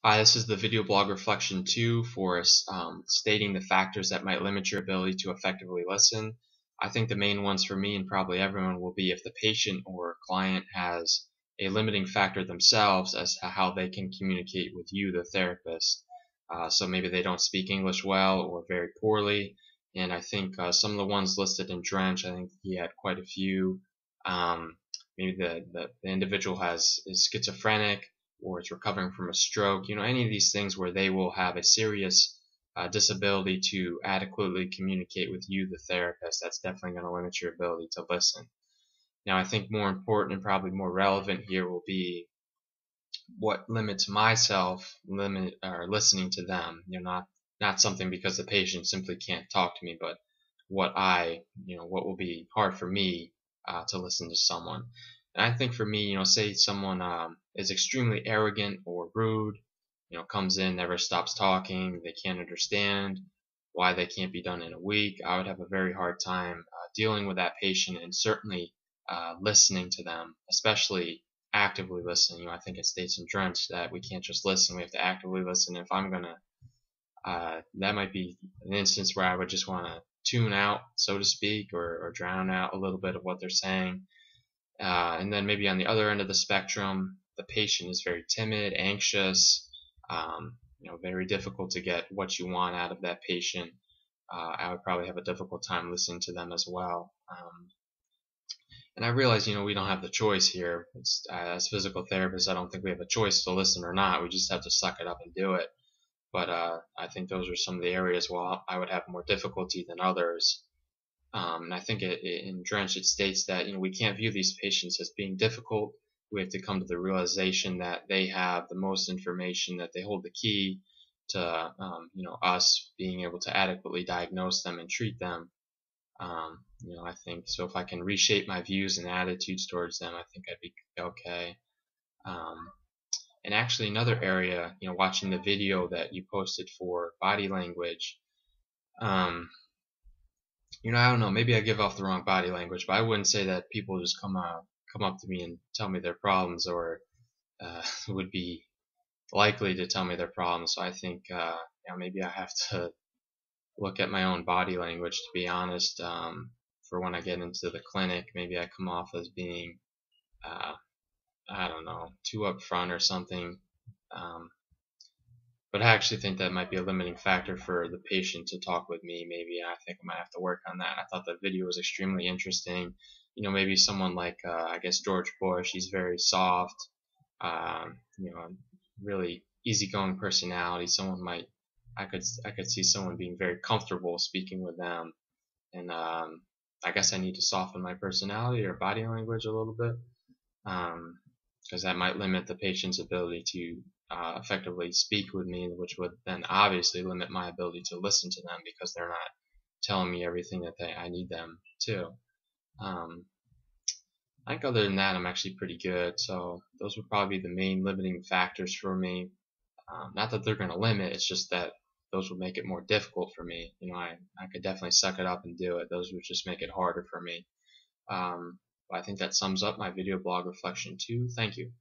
Hi, this is the video blog reflection 2 for stating the factors that might limit your ability to effectively listen. I think the main ones for me and probably everyone will be if the patient or client has a limiting factor themselves as to how they can communicate with you, the therapist. So maybe they don't speak English well or very poorly. And I think some of the ones listed in Drench, I think he had quite a few. Maybe the individual is schizophrenic, or is recovering from a stroke, any of these things where they will have a serious disability to adequately communicate with you, the therapist. That's definitely going to limit your ability to listen. Now, I think more important and probably more relevant here will be what limits myself listening to them. Not something because the patient simply can't talk to me, but what will be hard for me to listen to someone. And I think for me, say someone is extremely arrogant or rude, comes in, never stops talking, they can't understand why they can't be done in a week. I would have a very hard time dealing with that patient and certainly listening to them, especially actively listening. I think it states in Drench that we can't just listen, we have to actively listen. If I'm gonna, that might be an instance where I would just want to tune out, so to speak, or drown out a little bit of what they're saying. And then maybe on the other end of the spectrum, the patient is very timid, anxious, very difficult to get what you want out of that patient. I would probably have a difficult time listening to them as well. And I realize, we don't have the choice here. As physical therapists, I don't think we have a choice to listen or not. We just have to suck it up and do it. But I think those are some of the areas where I would have more difficulty than others. And I think in Drench it states that we can't view these patients as being difficult. We have to come to the realization that they have the most information, that they hold the key to us being able to adequately diagnose them and treat them. I think so. If I can reshape my views and attitudes towards them, I think I'd be okay. And actually, another area, watching the video that you posted for body language. I don't know, maybe I give off the wrong body language, but I wouldn't say that people just come up to me and tell me their problems, or would be likely to tell me their problems. So I think, maybe I have to look at my own body language, to be honest. For when I get into the clinic, maybe I come off as being, I don't know, too upfront or something. But I actually think that might be a limiting factor for the patient to talk with me. Maybe I think I might have to work on that. I thought the video was extremely interesting. Maybe someone like, I guess George Bush, he's very soft, really easygoing personality. I could see someone being very comfortable speaking with them. And I guess I need to soften my personality or body language a little bit, because that might limit the patient's ability to effectively speak with me, which would then obviously limit my ability to listen to them because they're not telling me everything that I need them to. I think other than that, I'm actually pretty good. So those would probably be the main limiting factors for me. Not that they're going to limit, it's just that those would make it more difficult for me. I could definitely suck it up and do it. Those would just make it harder for me. I think that sums up my video blog reflection 2. Thank you.